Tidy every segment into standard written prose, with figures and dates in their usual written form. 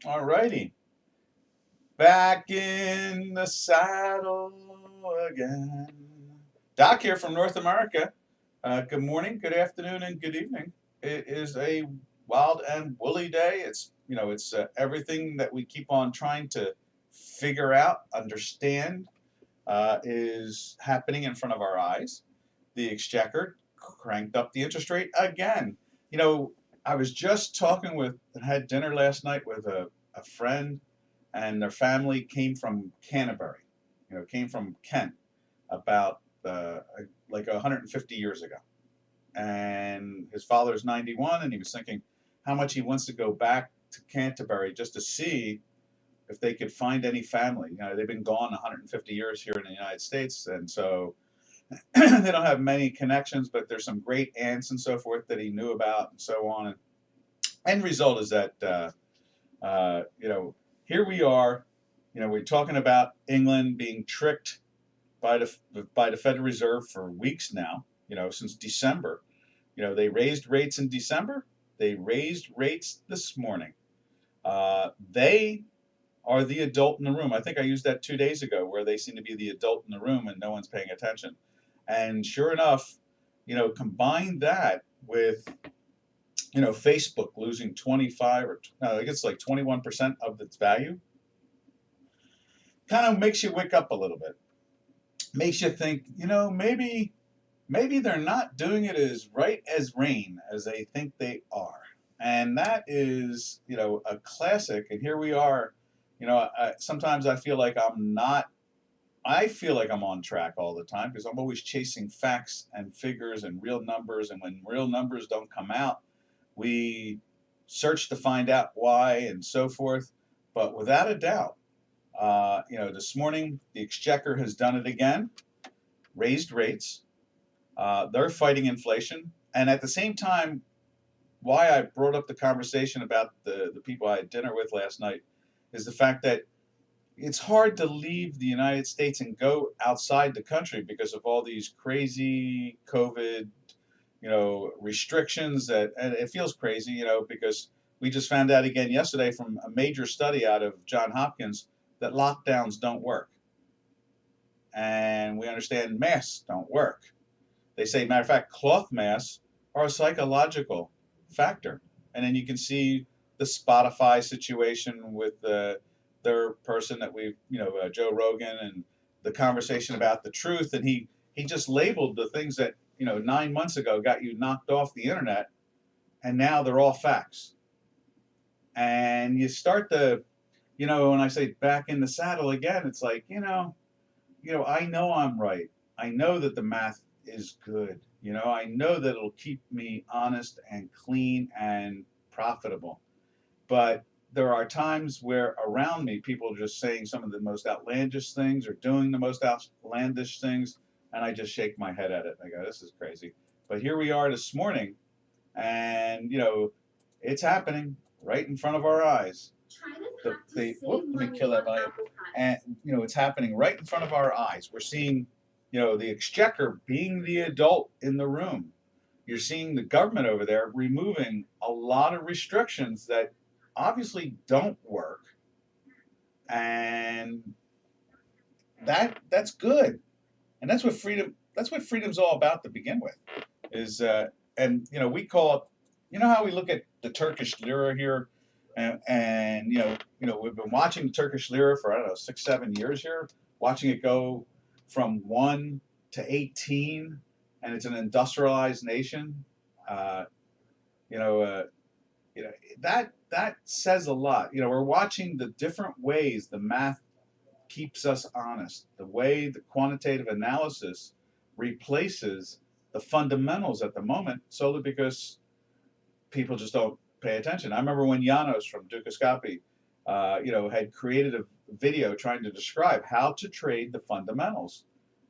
All righty. Back in the saddle again. Doc here from North America. Good morning, good afternoon, and good evening. It is a wild and woolly day. It's everything that we keep on trying to figure out, understand, is happening in front of our eyes. The exchequer cranked up the interest rate again. You know, I was just talking with, had dinner last night with a friend, and their family came from Canterbury, came from Kent about like 150 years ago. And his father's 91, and he was thinking how much he wants to go back to Canterbury just to see if they could find any family. They've been gone 150 years here in the United States, and so they don't have many connections, but there's some great aunts and so forth that he knew about, and so on. And end result is that here we are. We're talking about England being tricked by the Federal Reserve for weeks now. Since December. They raised rates in December. They raised rates this morning. They are the adult in the room. I think I used that 2 days ago, where they seem to be the adult in the room and no one's paying attention. And sure enough, combine that with Facebook losing 25 or no, I guess like 21% of its value, kind of makes you wake up a little bit. Makes you think, maybe they're not doing it as right as rain as they think they are. And that is, a classic. And here we are. Sometimes I feel like I feel like I'm on track all the time because I'm always chasing facts and figures and real numbers. And when real numbers don't come out, we search to find out why and so forth. But without a doubt, this morning the exchequer has done it again, raised rates. They're fighting inflation. And at the same time, why I brought up the conversation about the people I had dinner with last night is the fact that it's hard to leave the United States and go outside the country because of all these crazy COVID, restrictions and it feels crazy, because we just found out again yesterday from a major study out of Johns Hopkins that lockdowns don't work. And we understand masks don't work. They say, matter of fact, cloth masks are a psychological factor. And then you can see the Spotify situation with their person that Joe Rogan, and the conversation about the truth. And he just labeled the things that, 9 months ago got you knocked off the internet, and now they're all facts. And you start to, when I say back in the saddle again, it's like, I know I'm right. I know that the math is good. I know that it'll keep me honest and clean and profitable. But there are times where around me people are just saying some of the most outlandish things or doing the most outlandish things, and I just shake my head at it. I go, this is crazy. But here we are this morning, and it's happening right in front of our eyes. Let me kill that volume. And it's happening right in front of our eyes. We're seeing the exchequer being the adult in the room. You're seeing the government over there removing a lot of restrictions that obviously don't work, and that's good, and that's what freedom's all about to begin with. Is and we call it, how we look at the Turkish Lira here, and we've been watching the Turkish Lira for, I don't know, 6-7 years here, watching it go from 1 to 18, and it's an industrialized nation. That says a lot. We're watching the different ways the math keeps us honest, the way the quantitative analysis replaces the fundamentals at the moment, solely because people just don't pay attention. I remember when Janos from Dukascopy, had created a video trying to describe how to trade the fundamentals,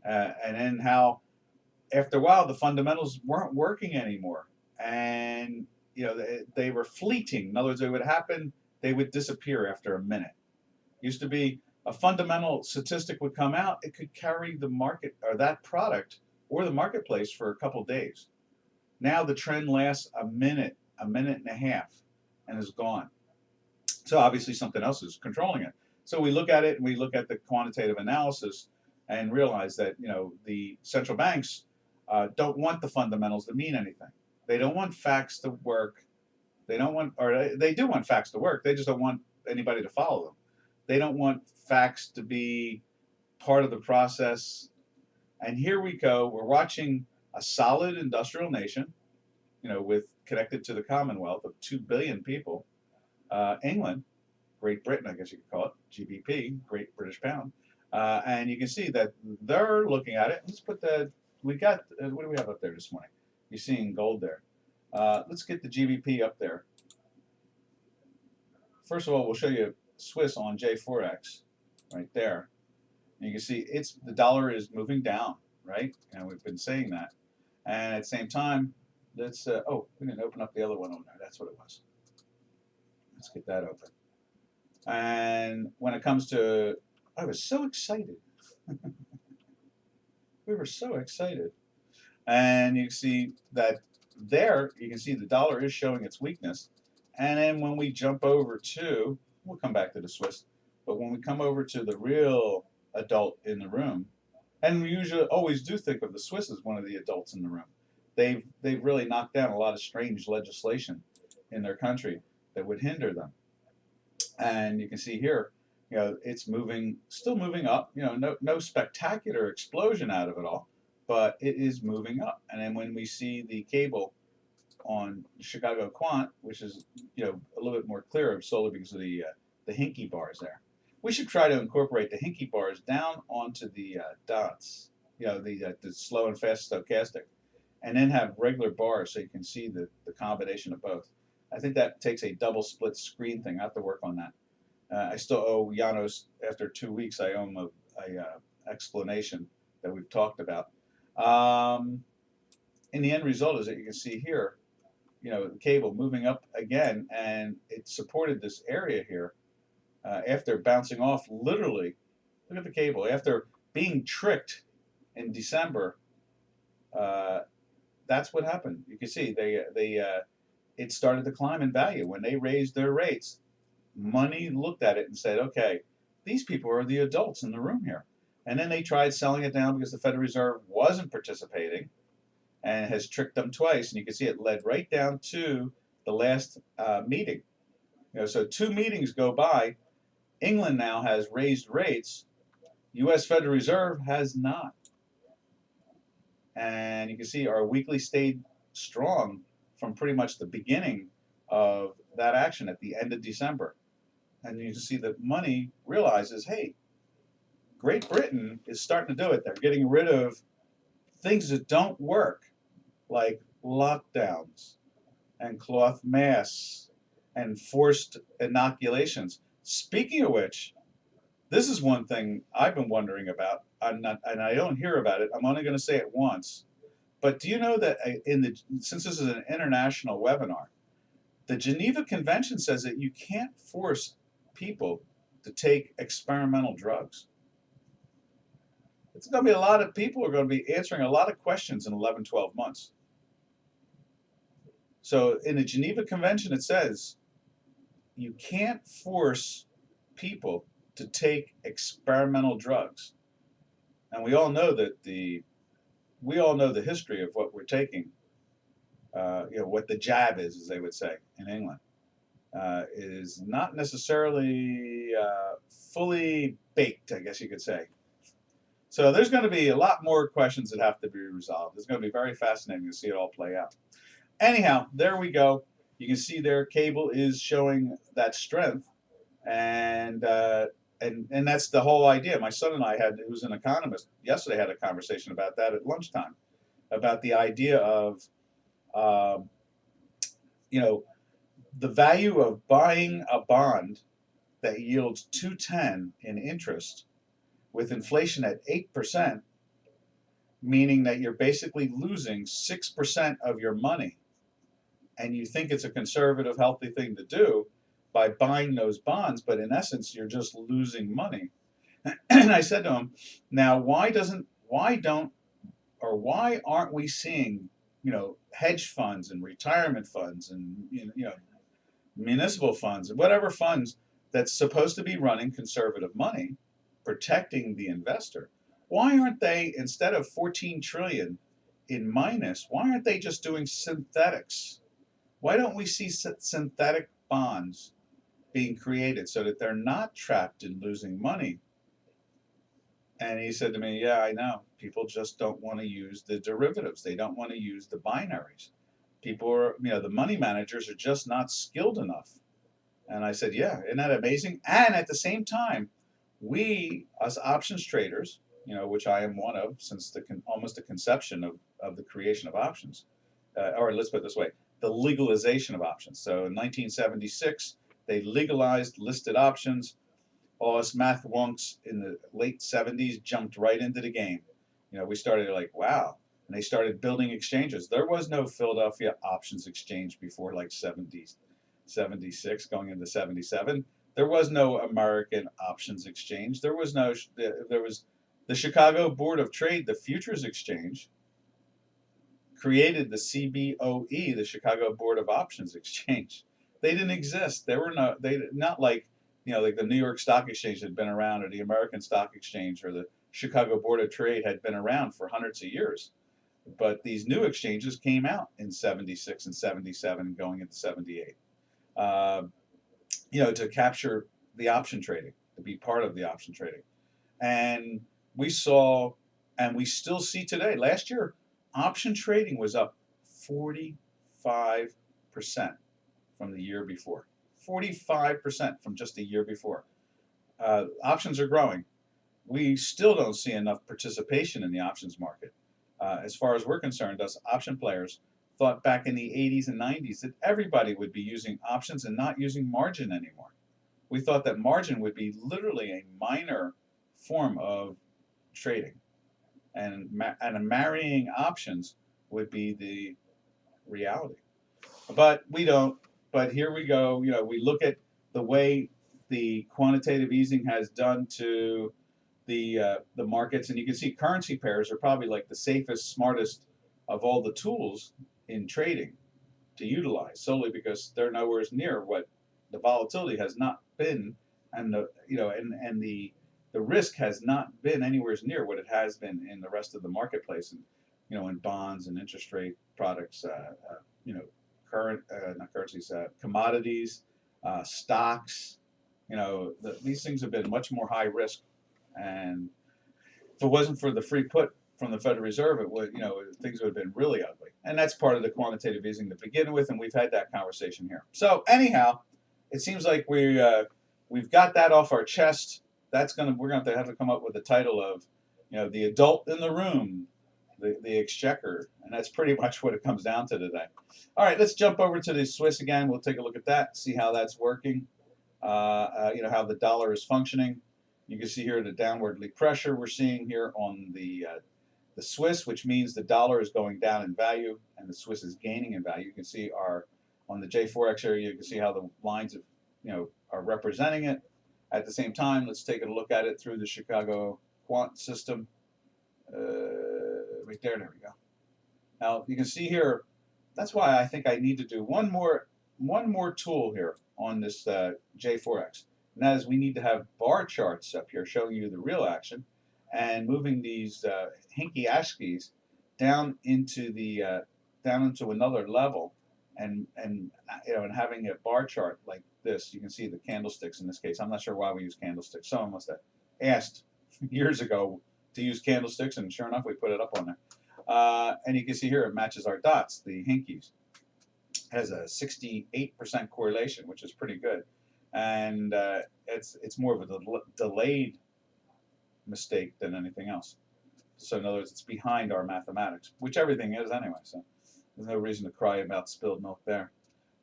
and then how after a while the fundamentals weren't working anymore, and they were fleeting. In other words, they would happen, they would disappear after a minute. Used to be a fundamental statistic would come out, it could carry the market or that product or the marketplace for a couple days. Now the trend lasts a minute and a half, and is gone. So obviously something else is controlling it. So we look at it and we look at the quantitative analysis and realize that the central banks don't want the fundamentals to mean anything. They don't want facts to work. They don't want, or they do want facts to work. They just don't want anybody to follow them. They don't want facts to be part of the process. And here we go. We're watching a solid industrial nation, with connected to the Commonwealth of 2 billion people, England, Great Britain, I guess you could call it, GBP, Great British Pound. And you can see that they're looking at it. Let's put we got, what do we have up there this morning? You're seeing gold there. Let's get the GBP up there. First of all, we'll show you Swiss on J4X right there. And you can see the dollar is moving down, right? And we've been saying that. And at the same time, let's, oh, we didn't open up the other one on there. That's what it was. Let's get that open. And when it comes to, I was so excited. We were so excited. And you can see that there, you can see the dollar is showing its weakness. And then when we jump over to, we'll come back to the Swiss, but when we come over to the real adult in the room, and we usually always do think of the Swiss as one of the adults in the room. They've really knocked down a lot of strange legislation in their country that would hinder them. And you can see here, it's still moving up. No spectacular explosion out of it all, but it is moving up. And then when we see the cable on Chicago Quant, which is a little bit more clear solely because of the hinky bars there. We should try to incorporate the hinky bars down onto the dots, the slow and fast stochastic, and then have regular bars so you can see the combination of both. I think that takes a double split screen thing. I have to work on that. I still owe Janos, after 2 weeks, I owe him a explanation that we've talked about. And the end result is that you can see here, the cable moving up again, and it supported this area here after bouncing off literally. Look at the cable. After being tricked in December, that's what happened. You can see it started to climb in value. When they raised their rates, money looked at it and said, okay, these people are the adults in the room here. And then they tried selling it down because the Federal Reserve wasn't participating and has tricked them twice. And you can see it led right down to the last meeting. So 2 meetings go by. England now has raised rates. U.S. Federal Reserve has not. And you can see our weekly stayed strong from pretty much the beginning of that action at the end of December. And you can see that money realizes, hey, Great Britain is starting to do it. They're getting rid of things that don't work, like lockdowns and cloth masks and forced inoculations. Speaking of which, this is one thing I've been wondering about, and I don't hear about it. I'm only going to say it once. But do you know that since this is an international webinar, the Geneva Convention says that you can't force people to take experimental drugs. It's going to be a lot of people who are going to be answering a lot of questions in 11, 12 months. So in the Geneva Convention, it says you can't force people to take experimental drugs. And we all know that the history of what we're taking. What the jab is, as they would say in England, is not necessarily fully baked, I guess you could say. So there's going to be a lot more questions that have to be resolved. It's going to be very fascinating to see it all play out. Anyhow, there we go. You can see their cable is showing that strength, and that's the whole idea. My son and I who's an economist, yesterday had a conversation about that at lunchtime, about the idea of the value of buying a bond that yields 2.10 in interest with inflation at 8%, meaning that you're basically losing 6% of your money, and you think it's a conservative, healthy thing to do by buying those bonds, but in essence, you're just losing money. And I said to him, now why aren't we seeing hedge funds and retirement funds and municipal funds, whatever funds that's supposed to be running conservative money, protecting the investor. Why aren't they, instead of 14 trillion in minus, why aren't they just doing synthetics? Why don't we see synthetic bonds being created so that they're not trapped in losing money? And he said to me, yeah, I know. People just don't want to use the derivatives. They don't want to use the binaries. People are, the money managers are just not skilled enough. And I said, yeah, isn't that amazing? And at the same time, we as options traders, which I am one of since almost the conception of the creation of options, or let's put it this way, the legalization of options. So in 1976, they legalized listed options. All us math wonks in the late 70s jumped right into the game. We started like, wow. And they started building exchanges. There was no Philadelphia Options Exchange before like 76 going into 77. There was no American Options Exchange. There was the Chicago Board of Trade, the Futures Exchange, created the CBOE, the Chicago Board of Options Exchange. They didn't exist. They not like like the New York Stock Exchange had been around, or the American Stock Exchange, or the Chicago Board of Trade had been around for hundreds of years. But these new exchanges came out in 76 and 77, going into 78. To capture the option trading, to be part of the option trading. And we saw, and we still see today, last year, option trading was up 45% from the year before. 45% from just the year before. Options are growing. We still don't see enough participation in the options market. As far as we're concerned, us option players thought back in the 80s and 90s that everybody would be using options and not using margin anymore. We thought that margin would be literally a minor form of trading, and marrying options would be the reality. But we don't. But here we go. We look at the way the quantitative easing has done to the markets, and you can see currency pairs are probably like the safest, smartest of all the tools in trading to utilize, solely because they're nowhere near what the volatility has not been, and the risk has not been anywhere near what it has been in the rest of the marketplace, and in bonds and interest rate products, not currencies, commodities, stocks. These things have been much more high risk, and if it wasn't for the free put from the Federal Reserve, it would, things would have been really ugly. And that's part of the quantitative easing to begin with, and we've had that conversation here. So anyhow, it seems like we've got that off our chest. We're going to have to come up with the title of, the adult in the room, the exchequer, and that's pretty much what it comes down to today. All right, let's jump over to the Swiss again. We'll take a look at that, see how that's working. How the dollar is functioning. You can see here the downwardly pressure we're seeing here on the Swiss, which means the dollar is going down in value and the Swiss is gaining in value. You can see on the J4X area, you can see how the lines are representing it. At the same time, let's take a look at it through the Chicago quant system. Right there we go. Now you can see here, that's why I think I need to do one more tool here on this J4X. And that is, we need to have bar charts up here showing you the real action, and moving these hinky ASCIIs down into another level, and having a bar chart like this. You can see the candlesticks in this case. I'm not sure why we use candlesticks. Someone must have asked years ago to use candlesticks, and sure enough, we put it up on there. And you can see here it matches our dots, the hinkies. Has a 68% correlation, which is pretty good, and it's more of a delayed mistake than anything else. So in other words, it's behind our mathematics, which everything is anyway. So there's no reason to cry about spilled milk there.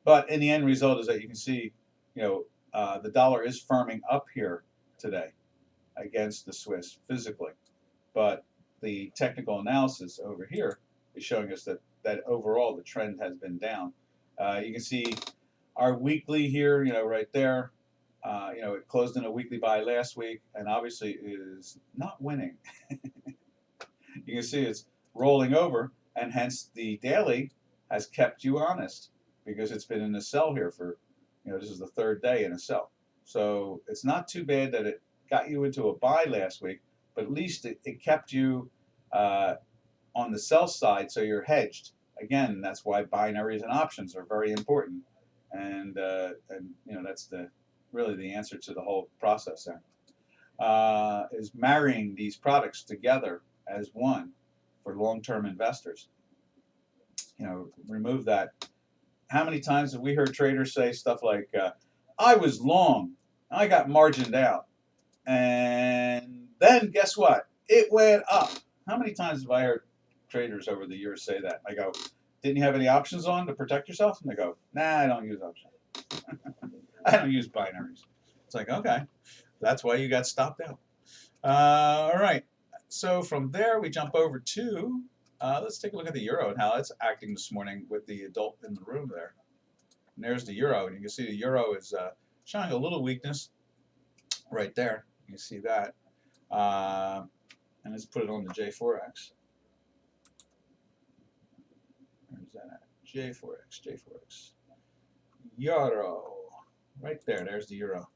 But in the end result is that you can see, the dollar is firming up here today against the Swiss physically, but the technical analysis over here is showing us that overall the trend has been down. You can see our weekly here, right there. It closed in a weekly buy last week, and obviously is not winning. You can see it's rolling over, and hence the daily has kept you honest, because it's been in the sell here for This is the third day in a sell. So it's not too bad that it got you into a buy last week, but at least it kept you on the sell side, so you're hedged. Again, that's why binaries and options are very important, and that's really the answer to the whole process there. Is marrying these products together as one for long-term investors. Remove that. How many times have we heard traders say stuff like, I was long, I got margined out, and then guess what? It went up. How many times have I heard traders over the years say that? I go, didn't you have any options on to protect yourself? And they go, nah, I don't use options. I don't use binaries. It's like, okay, that's why you got stopped out. All right, so from there we jump over to, let's take a look at the euro and how it's acting this morning with the adult in the room there. And there's the euro, and you can see the euro is showing a little weakness right there. You can see that. And let's put it on the J4X. Where's that at? J4X. Euro. Right there. There's the euro.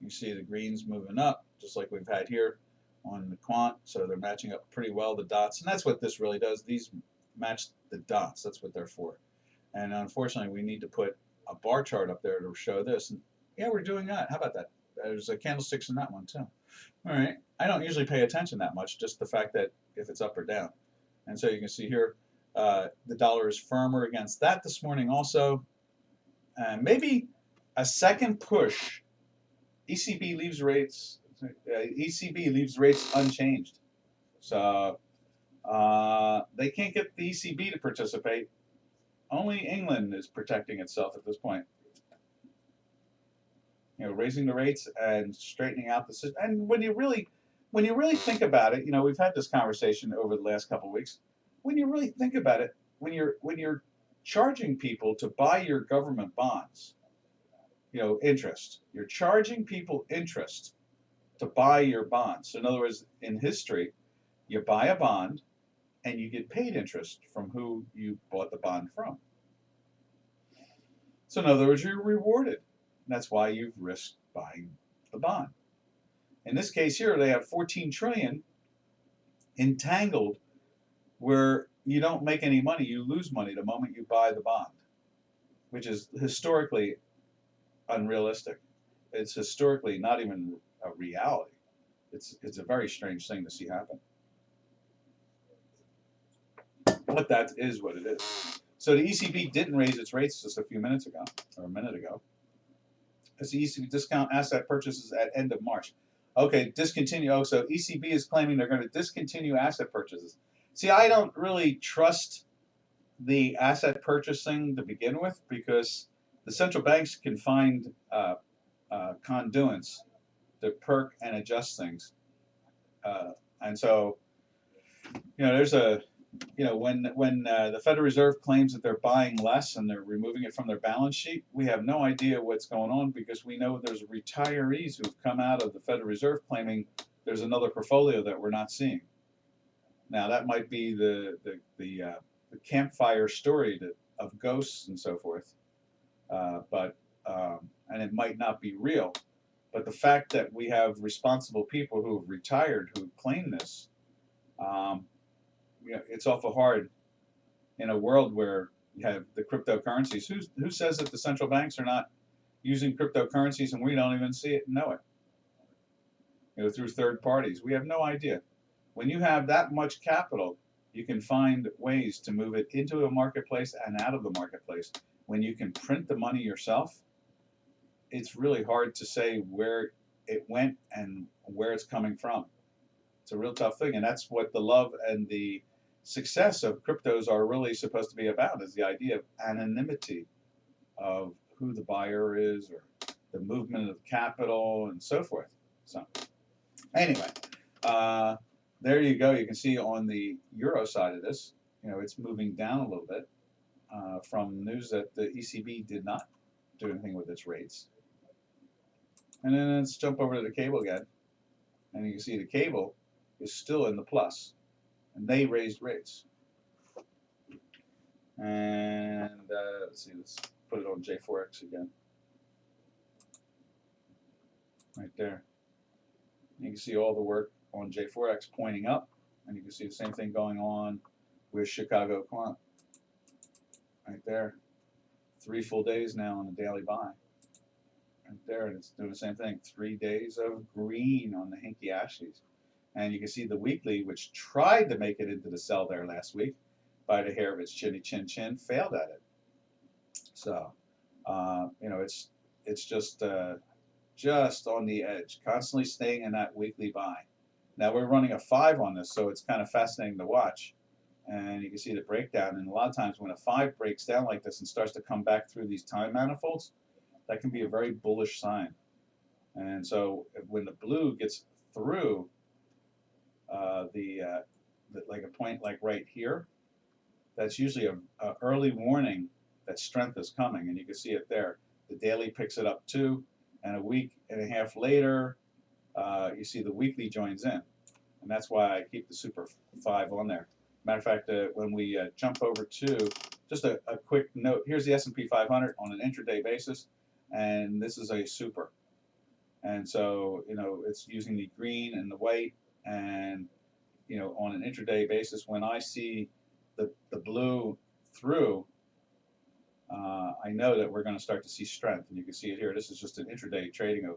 You see the greens moving up, just like we've had here on the quant. So they're matching up pretty well, the dots. And that's what this really does. These match the dots. That's what they're for. And unfortunately, we need to put a bar chart up there to show this. And yeah, we're doing that. How about that? There's candlesticks in that one, too. All right. I don't usually pay attention that much, just the fact that if it's up or down. And so you can see here, the dollar is firmer against that this morning also. Maybe a second push. ECB leaves rates unchanged. So they can't get the ECB to participate. Only England is protecting itself at this point. Raising the rates and straightening out the system. And when you really think about it, we've had this conversation over the last couple of weeks. When you really think about it, when you're charging people to buy your government bonds, interest. You're charging people interest to buy your bonds. So in other words, in history, you buy a bond and you get paid interest from who you bought the bond from. So in other words, you're rewarded. That's why you've risked buying the bond. In this case here, they have 14 trillion entangled where you don't make any money, you lose money the moment you buy the bond, which is historically unrealistic. It's historically not even a reality. It's a very strange thing to see happen. But that is what it is. So the ECB didn't raise its rates just a few minutes ago, or a minute ago. It's the ECB discount asset purchases at end of March. Okay, discontinue. Oh, so ECB is claiming they're going to discontinue asset purchases. See, I don't really trust the asset purchasing to begin with because the central banks can find conduits to perk and adjust things. And so, there's a, when the Federal Reserve claims that they're buying less and they're removing it from their balance sheet, we have no idea what's going on because we know there's retirees who've come out of the Federal Reserve claiming there's another portfolio that we're not seeing. Now that might be the campfire story of ghosts and so forth, and it might not be real. But the fact that we have responsible people who have retired who claim this, it's awful hard in a world where you have the cryptocurrencies. Who says that the central banks are not using cryptocurrencies and we don't even see it and know it? Through third parties. We have no idea. When you have that much capital, you can find ways to move it into a marketplace and out of the marketplace. When you can print the money yourself, it's really hard to say where it went and where it's coming from. It's a real tough thing, and that's what the love and the success of cryptos are really supposed to be about, is the idea of anonymity of who the buyer is or the movement of capital and so forth. So anyway, there you go. You can see on the euro side of this, it's moving down a little bit from news that the ECB did not do anything with its rates. And then let's jump over to the cable again. And you can see the cable is still in the plus. And they raised rates. And let's see, let's put it on J4X again. right there. You can see all the work on J4X pointing up, and you can see the same thing going on with Chicago Quant right there. 3 full days now on the daily buy. Right there, and it's doing the same thing. 3 days of green on the Hinky Ashies. And you can see the weekly, which tried to make it into the sell there last week by the hair of its chinny chin chin, failed at it. So, you know, it's just on the edge, constantly staying in that weekly buy. Now we're running a 5 on this, so it's kind of fascinating to watch. And you can see the breakdown. And a lot of times when a 5 breaks down like this and starts to come back through these time manifolds, that can be a very bullish sign. And so when the blue gets through like a point like right here, that's usually a early warning that strength is coming, and you can see it there. The daily picks it up too, and a week and a half later, you see the weekly joins in, and that's why I keep the Super 5 on there. Matter of fact, when we jump over to just a quick note, here's the S&P 500 on an intraday basis, and this is a Super, and so you know it's using the green and the white, and you know on an intraday basis, when I see the blue through, I know that we're going to start to see strength, and you can see it here. This is just an intraday trading of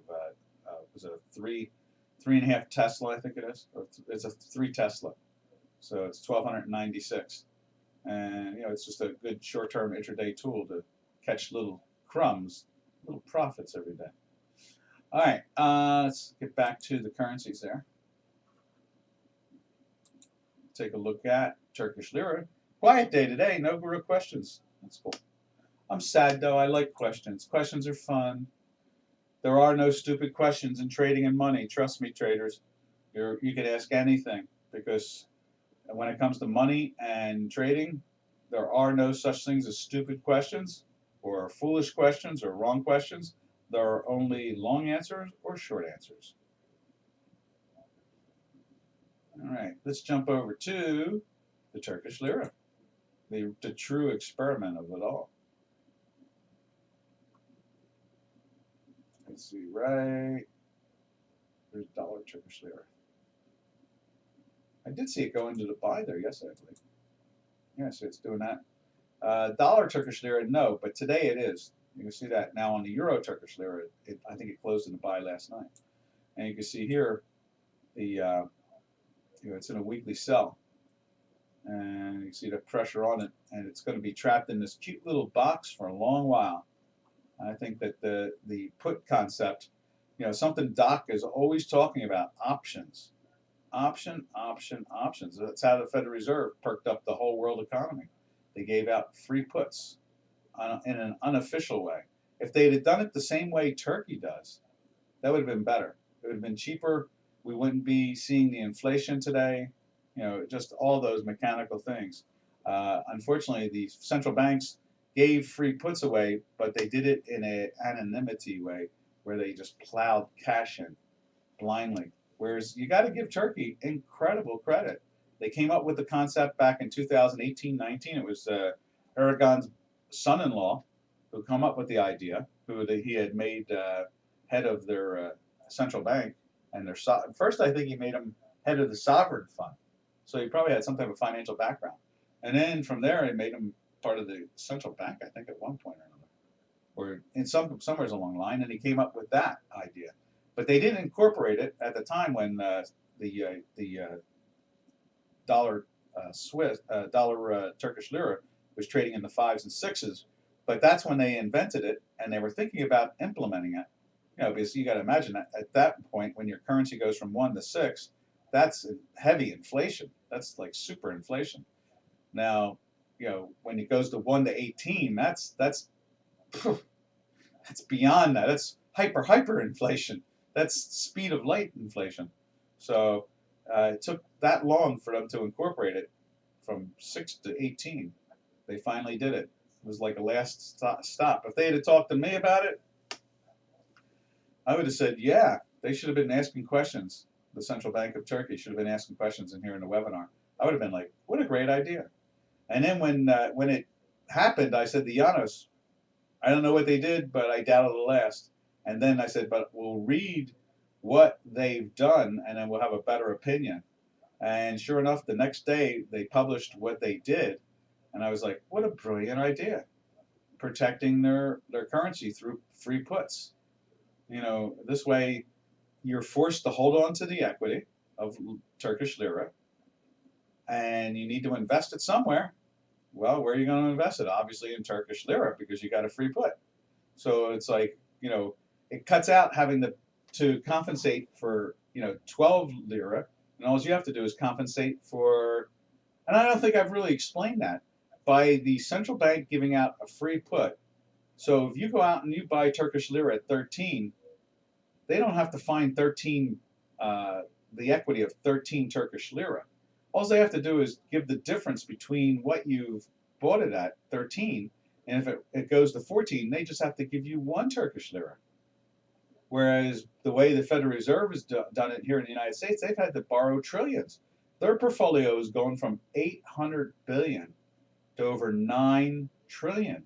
was it a 3.5 Tesla, I think it is, or it's a 3 Tesla, so it's 1296, and you know it's just a good short-term intraday tool to catch little crumbs, little profits every day. All right, let's get back to the currencies there. Take a look at Turkish Lira. Quiet day today, no real questions. That's cool. I'm sad though, I like questions. Questions are fun. There are no stupid questions in trading and money. Trust me, traders. You can ask anything, because when it comes to money and trading, there are no such things as stupid questions or foolish questions or wrong questions. There are only long answers or short answers. All right, let's jump over to the Turkish Lira, the true experiment of it all. Let's see, right, there's dollar Turkish Lira. I did see it go into the buy there yesterday, I believe. Yeah, so it's doing that. Dollar Turkish Lira, no, but today it is. You can see that now on the Euro Turkish Lira. I think it closed in the buy last night, and you can see here the you know, it's in a weekly sell, and you can see the pressure on it, and it's going to be trapped in this cute little box for a long while. I think that the put concept, you know, something Doc is always talking about, options. Options. That's how the Federal Reserve perked up the whole world economy. They gave out free puts in an unofficial way. If they'd have done it the same way Turkey does, that would have been better. It would have been cheaper. We wouldn't be seeing the inflation today, you know, just all those mechanical things. Unfortunately, the central banks gave free puts away, but they did it in an anonymity way where they just plowed cash in blindly. Whereas you got to give Turkey incredible credit. They came up with the concept back in 2018-19. It was Erdogan's son-in-law who come up with the idea, who he had made head of their central bank. And first, I think he made him head of the sovereign fund. So he probably had some type of financial background. And then from there, it made him part of the central bank, I think, at one point or another, or in somewhere along the line. And he came up with that idea. But they didn't incorporate it at the time when the dollar Turkish Lira was trading in the 5s and 6s. But that's when they invented it, and they were thinking about implementing it. You know, because you got to imagine that at that point, when your currency goes from 1 to 6, that's heavy inflation. That's like super inflation. Now, you know, when it goes to 1 to 18, that's beyond that. That's hyper inflation. That's speed of light inflation. So it took that long for them to incorporate it from 6 to 18. They finally did it. It was like a last stop. If they had talked to me about it, I would have said, yeah, they should have been asking questions. The Central Bank of Turkey should have been asking questions in here in the webinar. I would have been like, what a great idea. And then when it happened, I said to Janos, I don't know what they did, but I doubt it'll last. And then I said, but we'll read what they've done, and then we'll have a better opinion. And sure enough, the next day they published what they did, and I was like, what a brilliant idea, protecting their currency through free puts. This way you're forced to hold on to the equity of Turkish lira, and you need to invest it somewhere. Well, where are you going to invest it? Obviously in Turkish lira, because you got a free put. So it's like, it cuts out having to compensate for, 12 lira, and all you have to do is compensate for, and I don't think I've really explained that, by the central bank giving out a free put. So if you go out and you buy Turkish lira at 13, they don't have to find 13, the equity of 13 Turkish lira. All they have to do is give the difference between what you've bought it at, 13, and if it goes to 14, they just have to give you 1 Turkish lira. Whereas the way the Federal Reserve has done it here in the United States, they've had to borrow trillions. Their portfolio is going from 800 billion to over 9 trillion.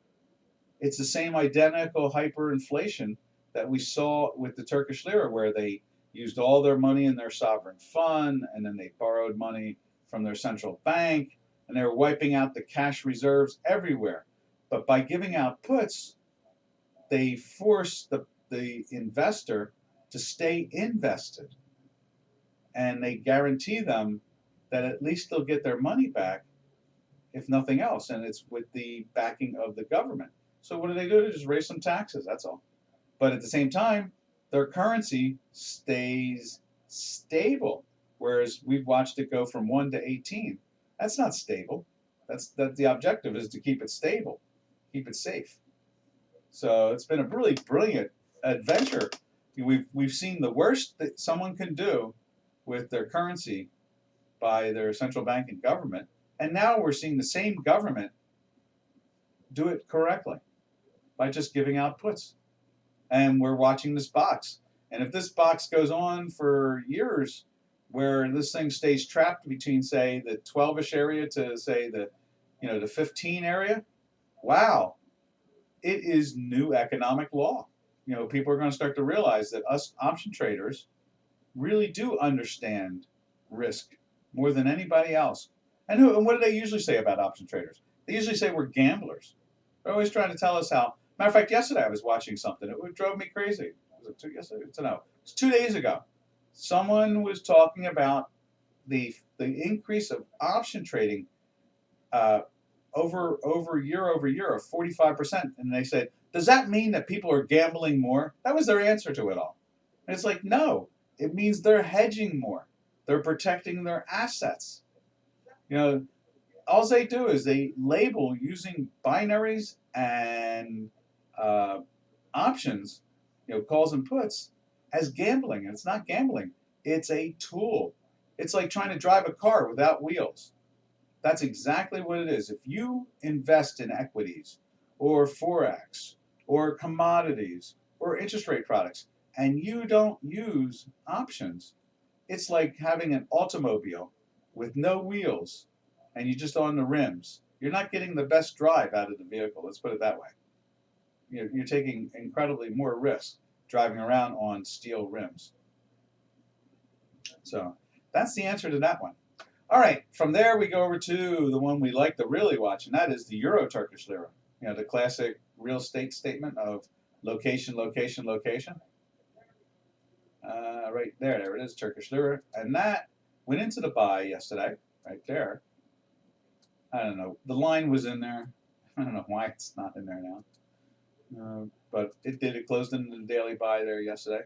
It's the same identical hyperinflation that we saw with the Turkish lira, where they used all their money in their sovereign fund, and then they borrowed money from their central bank, and they were wiping out the cash reserves everywhere. But by giving out puts, they force the investor to stay invested, and they guarantee them that at least they'll get their money back, if nothing else, and it's with the backing of the government. So what do? They just raise some taxes, that's all. But at the same time, their currency stays stable, whereas we've watched it go from 1 to 18. That's not stable. That the objective is to keep it stable, keep it safe. So it's been a really brilliant adventure. We've seen the worst that someone can do with their currency by their central bank and government, and now we're seeing the same government do it correctly by just giving out puts. And we're watching this box. And if this box goes on for years, where this thing stays trapped between, say, the 12-ish area to, say, the 15 area, wow, it is new economic law. People are going to start to realize that us option traders really do understand risk more than anybody else. And what do they usually say about option traders? They usually say we're gamblers. They're always trying to tell us how. Matter of fact, yesterday I was watching something. It drove me crazy. Was it yesterday? No, it was 2 days ago. Someone was talking about the increase of option trading over year of 45%, and they said, does that mean that people are gambling more? That was their answer to it all. And it's like, no, it means they're hedging more. They're protecting their assets. All they do is they label using binaries and options, calls and puts, as gambling. And it's not gambling. It's a tool. It's like trying to drive a car without wheels. That's exactly what it is. If you invest in equities or Forex or commodities or interest rate products and you don't use options, it's like having an automobile with no wheels and you're just on the rims. You're not getting the best drive out of the vehicle, let's put it that way. You're taking incredibly more risk driving around on steel rims. So that's the answer to that one. All right, from there we go over to the one we like to really watch, and that is the Euro Turkish Lira. The classic real estate statement of location, location, location. Right there it is, Turkish Lira. And that went into the buy yesterday, right there. I don't know, the line was in there. I don't know why it's not in there now. But it did. It closed in the daily buy there yesterday.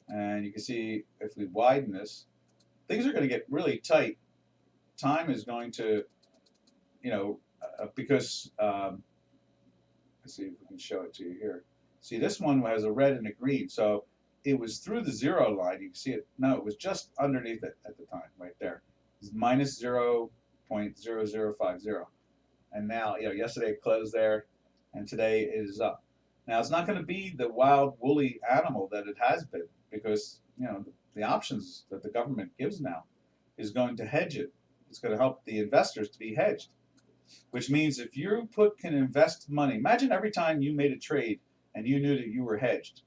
And you can see if we widen this, things are going to get really tight. Time is going to, because, let's see if we can show it to you here. See, this one has a red and a green. So it was through the 0 line. You can see it. No, it was just underneath it at the time, right there. It's minus 0.0050. And now, yesterday it closed there, and today it is up. Now, it's not going to be the wild, woolly animal that it has been, because, the options that the government gives now is going to hedge it. It's going to help the investors to be hedged, which means if you can invest money, imagine every time you made a trade and you knew that you were hedged.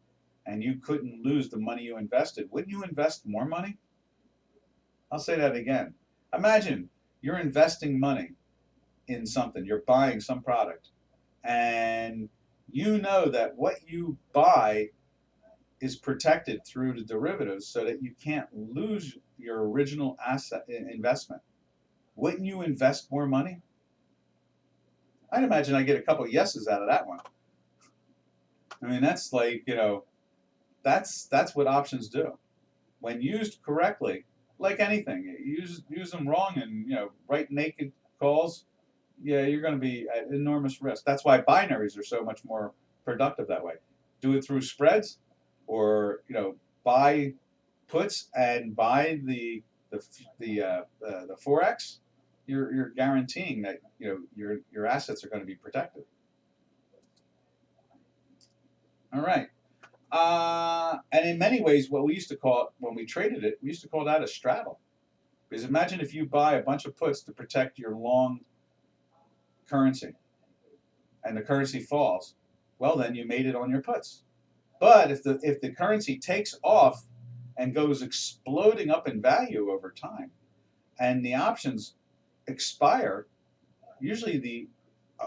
and you couldn't lose the money you invested, wouldn't you invest more money? I'll say that again. Imagine you're investing money in something, you're buying some product, and you know that what you buy is protected through the derivatives so that you can't lose your original asset investment. Wouldn't you invest more money? I'd imagine I get a couple yeses out of that one. I mean, that's like, that's what options do. When used correctly, like anything, use them wrong and, write naked calls, yeah, you're going to be at enormous risk. That's why binaries are so much more productive that way. Do it through spreads, or buy puts and buy the forex. You're guaranteeing that your assets are going to be protected. All right. And in many ways, what we used to call it, when we traded it, we used to call that a straddle. Because imagine if you buy a bunch of puts to protect your long currency, and the currency falls, well, then you made it on your puts. But if the currency takes off and goes exploding up in value over time, and the options expire, usually the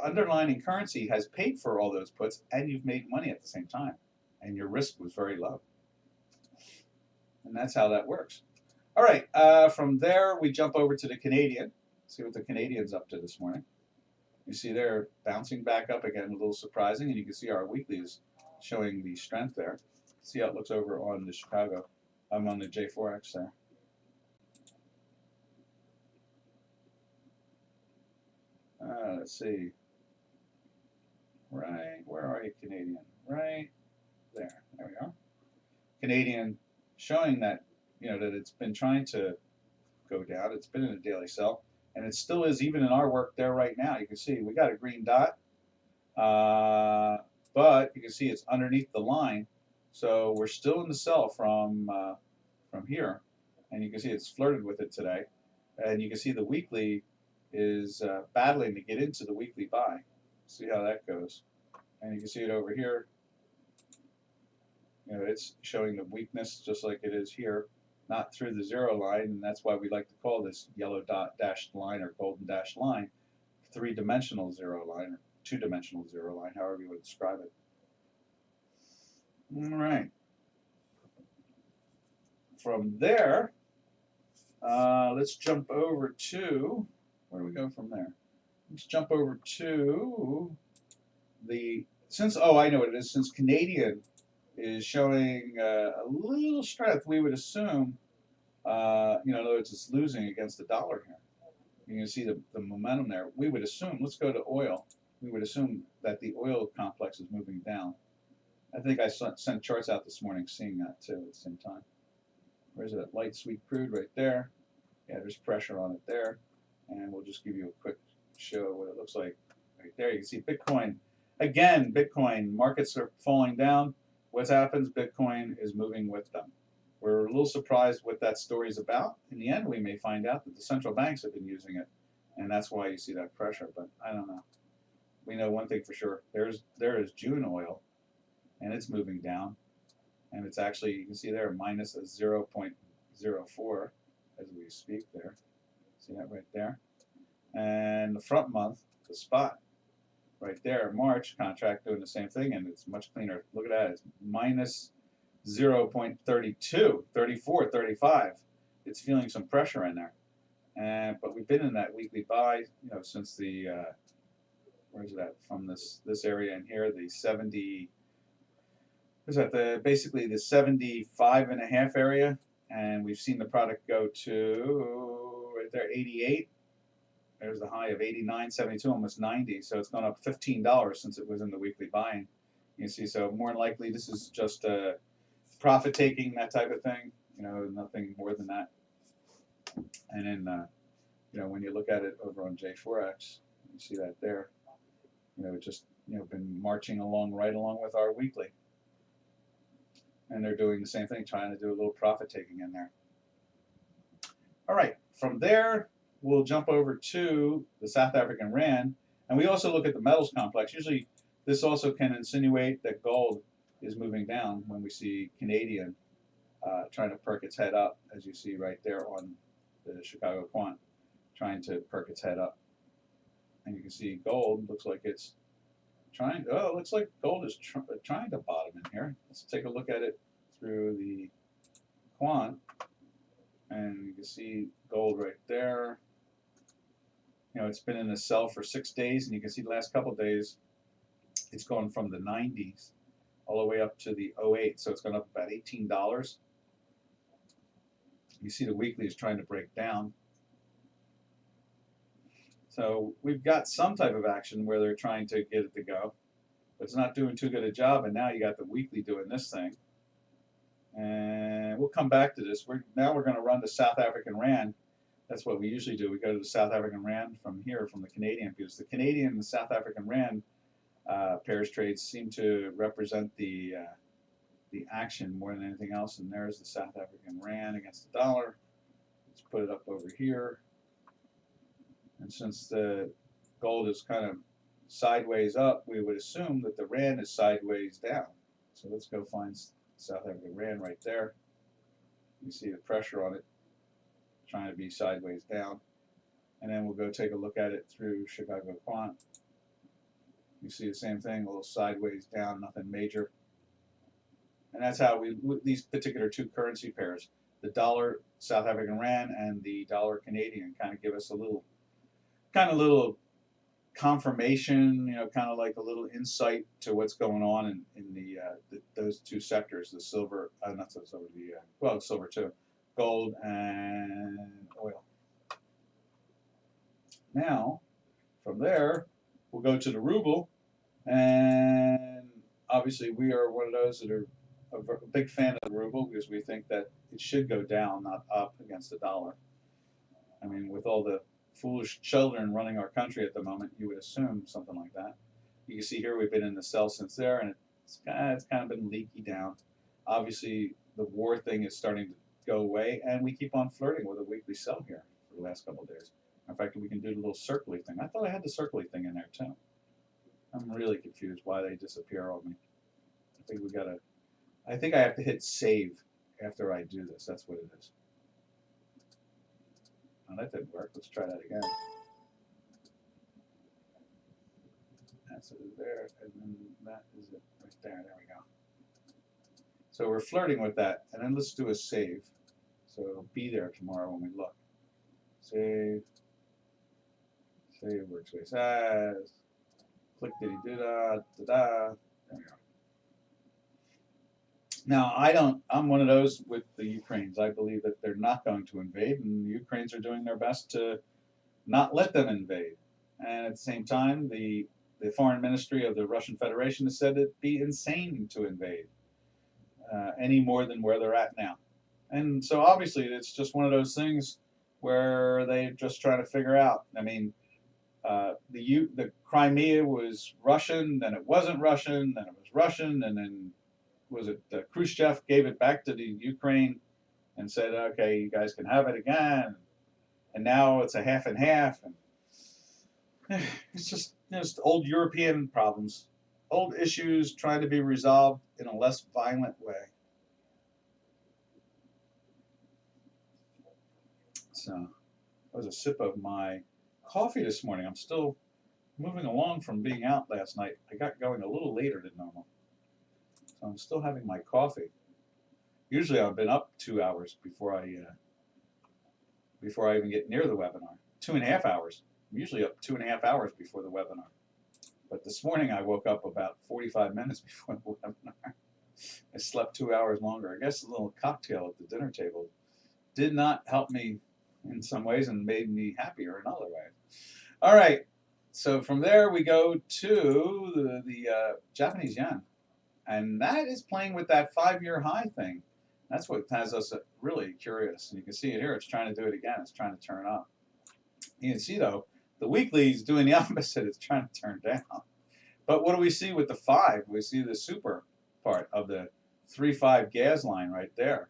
underlying currency has paid for all those puts, and you've made money at the same time, and your risk was very low. And that's how that works. All right, from there we jump over to the Canadian. See what the Canadian's up to this morning. You see they're bouncing back up again, a little surprising, and you can see our weekly is showing the strength there. See how it looks over on the Chicago. I'm on the J4X there. Let's see. Right, where are you, Canadian? Right there. There we are. Canadian showing that that it's been trying to go down. It's been in a daily sell, and it still is, even in our work there right now. You can see we got a green dot, but you can see it's underneath the line, so we're still in the sell from here, and you can see it's flirted with it today, and you can see the weekly is battling to get into the weekly buy. See how that goes, and you can see it over here. It's showing the weakness just like it is here, not through the zero line, and that's why we like to call this yellow dot dashed line or golden dashed line three-dimensional zero line or two-dimensional zero line, however you would describe it. All right. From there, let's jump over to, where do we go from there? Let's jump over to I know what it is, since Canadian is showing a little strength, we would assume, in other words, it's losing against the dollar here. You can see the momentum there. We would assume, let's go to oil. We would assume that the oil complex is moving down. I think I sent charts out this morning seeing that too at the same time. Where's that light sweet crude right there? Yeah, there's pressure on it there. And we'll just give you a quick show what it looks like right there. You can see Bitcoin. Again, Bitcoin, markets are falling down. What happens? Bitcoin is moving with them. We're a little surprised what that story is about. In the end, we may find out that the central banks have been using it, and that's why you see that pressure, but I don't know. We know one thing for sure. There is June oil, and it's moving down, and it's actually, you can see there, minus a 0.04 as we speak there. See that right there? And the front month, the spot, right there, March contract doing the same thing, and it's much cleaner. Look at that, it's minus 0.32, 34, 35. It's feeling some pressure in there, but we've been in that weekly buy, since the where's that, from this area in here, the 70. Is that basically the 75.5 area, and we've seen the product go to right there 88. There's the high of 89.72, almost 90. So it's gone up $15 since it was in the weekly buying. You can see, so more than likely this is just profit taking, that type of thing. Nothing more than that. And then, when you look at it over on J4X, you see that there. Just been marching along right along with our weekly. And they're doing the same thing, trying to do a little profit taking in there. All right, from there, we'll jump over to the South African Rand, and we also look at the metals complex. Usually, this also can insinuate that gold is moving down when we see Canadian trying to perk its head up, as you see right there on the Chicago Quant, trying to perk its head up. And you can see gold looks like it's trying. Oh, it looks like gold is trying to bottom in here. Let's take a look at it through the Quant, and you can see gold right there. You know, it's been in a sell for 6 days, and you can see the last couple of days, it's gone from the 90s all the way up to the 08, so it's gone up about $18. You see the weekly is trying to break down. So we've got some type of action where they're trying to get it to go, but it's not doing too good a job, and now you got the weekly doing this thing. And we'll come back to this. Now we're going to run the South African Rand. That's what we usually do. We go to the South African Rand from here, from the Canadian, because the Canadian and the South African Rand pairs trades seem to represent the action more than anything else. And there's the South African Rand against the dollar. Let's put it up over here. And since the gold is kind of sideways up, we would assume that the Rand is sideways down. So let's go find South African Rand right there. You see the pressure on it trying to be sideways down. And then we'll go take a look at it through Chicago Quant. You see the same thing, a little sideways down, nothing major. And that's how these particular two currency pairs, the dollar South African Rand and the dollar Canadian, kind of give us a little confirmation, you know, kind of like a little insight to what's going on in those two sectors, the silver, not the silver, well, silver too, gold and oil. Now, from there, we'll go to the ruble, and obviously we are one of those that are a big fan of the ruble because we think that it should go down, not up against the dollar. I mean, with all the foolish children running our country at the moment, you would assume something like that. You can see here we've been in the sell since there, and it's kind of been leaky down. Obviously, the war thing is starting to go away, and we keep on flirting with a weekly sell here for the last couple of days. In fact, we can do the little circly thing. I thought I had the circly thing in there too. I'm really confused why they disappear on me. I think I have to hit save after I do this. That's what it is. Oh, that didn't work. Let's try that again. That's it there, and then that is it right there. There we go. So we're flirting with that, and then let's do a save. So it'll be there tomorrow when we look. Save. Save workspace as. Click diddy do da da da. There we go. Now I'm one of those with the Ukrainians. I believe that they're not going to invade, and the Ukrainians are doing their best to not let them invade. And at the same time, the foreign ministry of the Russian Federation has said it'd be insane to invade any more than where they're at now. And so obviously it's just one of those things where they're just trying to figure out. I mean, the Crimea was Russian, then it wasn't Russian, then it was Russian, and then was it Khrushchev gave it back to the Ukraine and said, okay, you guys can have it again. And now it's a half and half. And it's just old European problems, old issues trying to be resolved in a less violent way. So that was a sip of my coffee this morning. I'm still moving along from being out last night. I got going a little later than normal. So I'm still having my coffee. Usually I've been up 2 hours before I even get near the webinar. 2.5 hours. I'm usually up 2.5 hours before the webinar. But this morning I woke up about 45 minutes before the webinar. I slept 2 hours longer. I guess a little cocktail at the dinner table did not help me in some ways and made me happier in other ways. All right. So from there we go to the Japanese yen. And that is playing with that 5-year high thing. That's what has us really curious. And you can see it here. It's trying to do it again. It's trying to turn up. You can see, though, the weekly is doing the opposite. It's trying to turn down. But what do we see with the 5? We see the super part of the 3-5 gas line right there.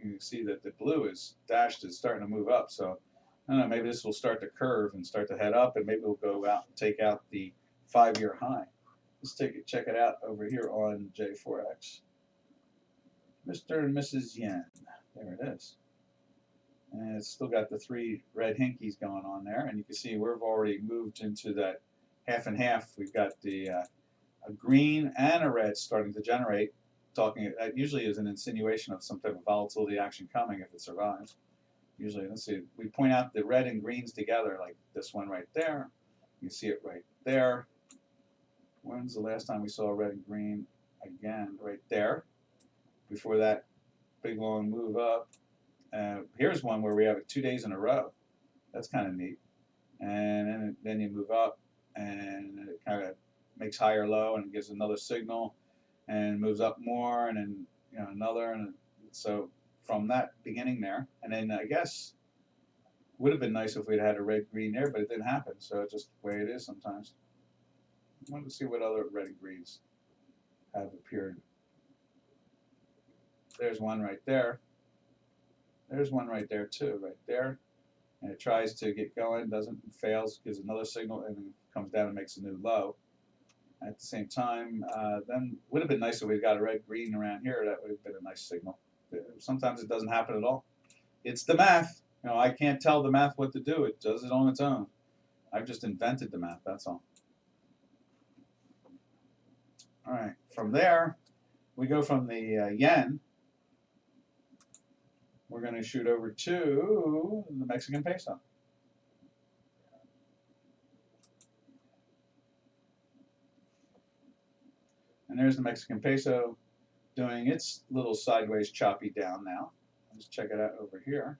You can see that the blue is dashed is starting to move up. So, I don't know, maybe this will start to curve and start to head up, and maybe we'll go out and take out the 5-year high. Let's check it out over here on J4X. Mr. and Mrs. Yen. There it is. And it's still got the three red hinkies going on there. And you can see we've already moved into that half and half. We've got the a green and a red starting to generate. That usually is an insinuation of some type of volatility action coming if it survives. Usually, let's see, we point out the red and greens together, like this one right there. You see it right there. When's the last time we saw red and green? Again, right there. Before that big long move up. Here's one where we have it 2 days in a row. That's kind of neat. And then you move up, and it kind of makes higher low, and it gives another signal, and moves up more, and then another, and so from that beginning there, and then I guess would have been nice if we'd had a red green there, but it didn't happen. So it's just the way it is sometimes. I want to see what other red and greens have appeared. There's one right there. There's one right there too, right there. And it tries to get going, doesn't, fails, gives another signal, and then comes down and makes a new low. At the same time, then would have been nice if we got a red green around here. That would have been a nice signal. Sometimes it doesn't happen at all. It's the math. I can't tell the math what to do. It does it on its own. I've just invented the math. That's all. All right. From there, we go from the yen. We're going to shoot over to the Mexican peso. And there's the Mexican peso doing its little sideways choppy down now. Let's check it out over here.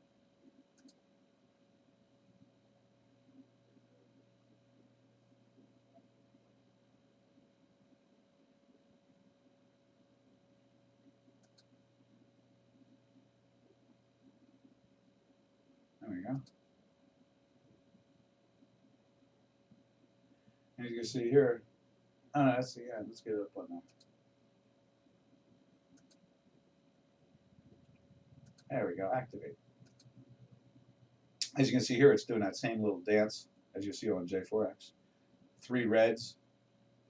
There we go. As you can see here, let's see, yeah, let's get it up on now. There we go, activate. As you can see here, it's doing that same little dance as you see on J4X. Three reds,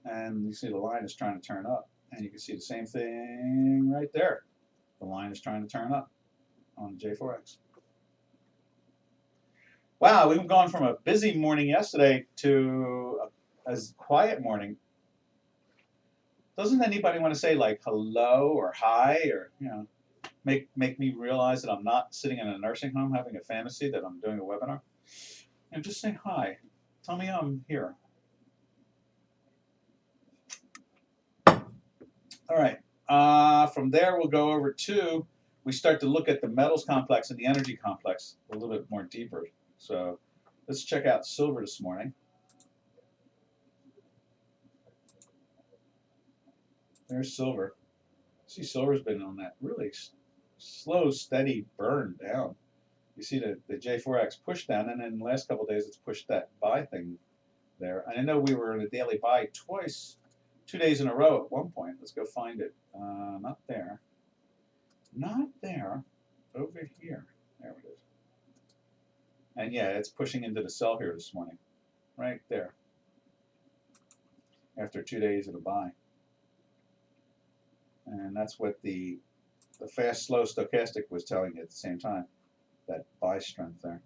and you see the line is trying to turn up. And you can see the same thing right there. The line is trying to turn up on J4X. Wow, we've gone from a busy morning yesterday to a quiet morning. Doesn't anybody want to say like hello or hi, or make me realize that I'm not sitting in a nursing home having a fantasy that I'm doing a webinar? Just say hi. Tell me I'm here. All right. From there, we'll go over to, we start to look at the metals complex and the energy complex a little bit more deeper. So let's check out silver this morning. There's silver. See, silver's been on that really slow, steady burn down. You see the J4X push down, and then the last couple of days it's pushed that buy thing there. And I know we were in a daily buy twice, 2 days in a row at one point. Let's go find it. Not there. Not there. Over here. There it is. And yeah, it's pushing into the sell here this morning. Right there. After 2 days of a buy. And that's what the fast, slow stochastic was telling you at the same time. That buy strength there.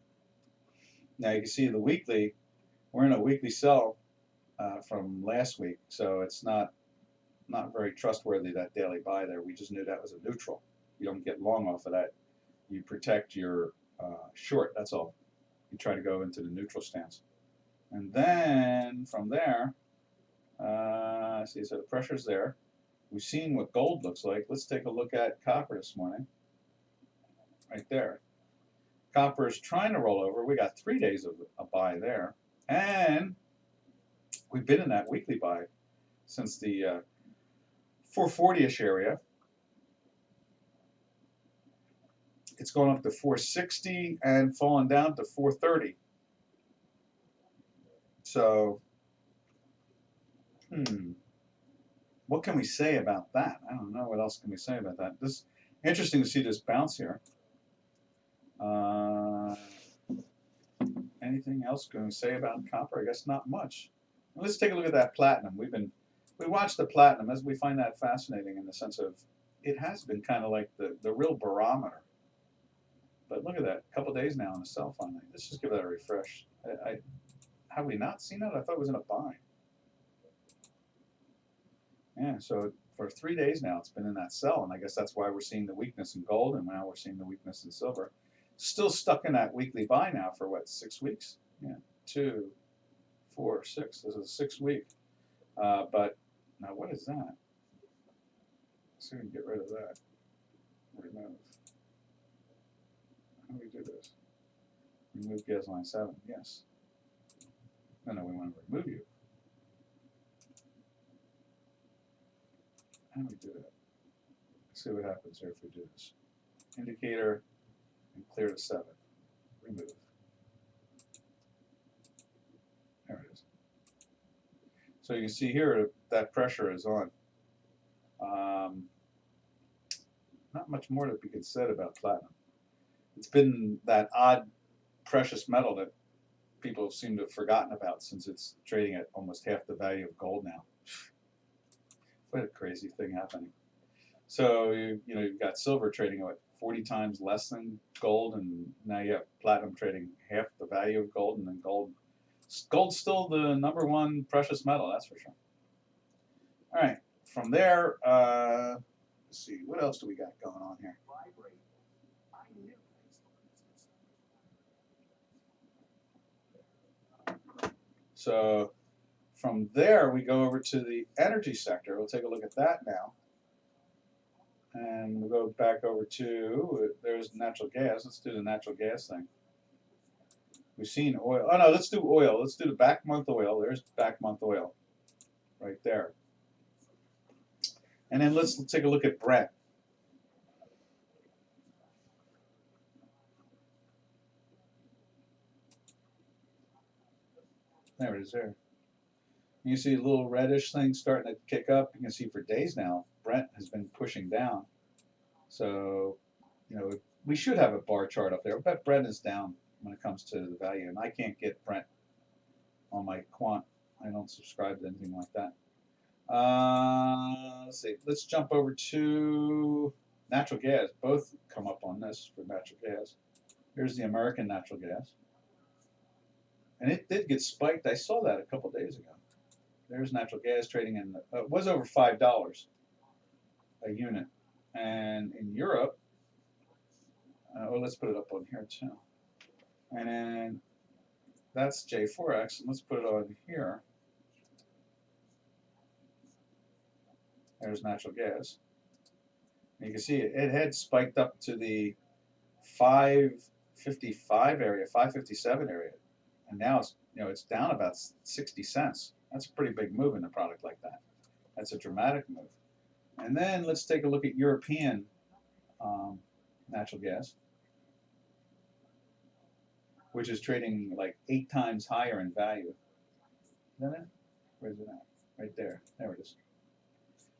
Now you can see the weekly, we're in a weekly sell from last week, so it's not very trustworthy, that daily buy there. We just knew that was a neutral. You don't get long off of that. You protect your short, that's all. You try to go into the neutral stance. And then from there, see, so the pressure's there. We've seen what gold looks like. Let's take a look at copper this morning. Right there. Copper is trying to roll over. We got 3 days of a buy there. And we've been in that weekly buy since the 440-ish area. It's gone up to 460 and fallen down to 430. So, what can we say about that? I don't know. What else can we say about that? This is interesting to see this bounce here. Anything else can we say about copper? I guess not much. Let's take a look at that platinum. We've been we watch the platinum as we find that fascinating in the sense of it has been kind of like the real barometer. But look at that, a couple days now on the sell finally. Let's just give that a refresh. Have we not seen that? I thought it was in a buy. Yeah, so for 3 days now it's been in that sell, and I guess that's why we're seeing the weakness in gold, and now we're seeing the weakness in silver. Still stuck in that weekly buy now for what, 6 weeks? Yeah, 2, 4, 6. This is a 6 week. But now what is that? Let's see if we can get rid of that. Remove. How do we do this? Remove gas line 7. Yes. No, we want to remove you. How do we do that? Let's see what happens here if we do this. Indicator and clear to 7. Remove. There it is. So you can see here that pressure is on. Not much more to be said about platinum. It's been that odd precious metal that people seem to have forgotten about since it's trading at almost half the value of gold now. What a crazy thing happening. So you've got silver trading at 40 times less than gold, and now you have platinum trading half the value of gold, and then gold's still the #1 precious metal, that's for sure. All right, from there, let's see, what else do we got going on here? So from there, we go over to the energy sector. We'll take a look at that now. And we'll go back over to, there's natural gas. Let's do the natural gas thing. We've seen oil. Oh, no, let's do oil. Let's do the back month oil. There's back month oil right there. And then let's take a look at Brent. There it is there. You see a little reddish thing starting to kick up. You can see for days now, Brent has been pushing down. So, we should have a bar chart up there. I bet Brent is down when it comes to the value. And I can't get Brent on my quant. I don't subscribe to anything like that. Let's see. Let's jump over to natural gas. Both come up on this for natural gas. Here's the American natural gas. And it did get spiked. I saw that a couple days ago. There's natural gas trading in, it was over $5 a unit. And in Europe, let's put it up on here too. And then that's J4X. And let's put it on here. There's natural gas. And you can see it had spiked up to the 555 area, 557 area. And now it's down about 60 cents. That's a pretty big move in a product like that. That's a dramatic move. And then let's take a look at European natural gas, which is trading like 8 times higher in value. Is that it? Where's it at? Right there. There it is.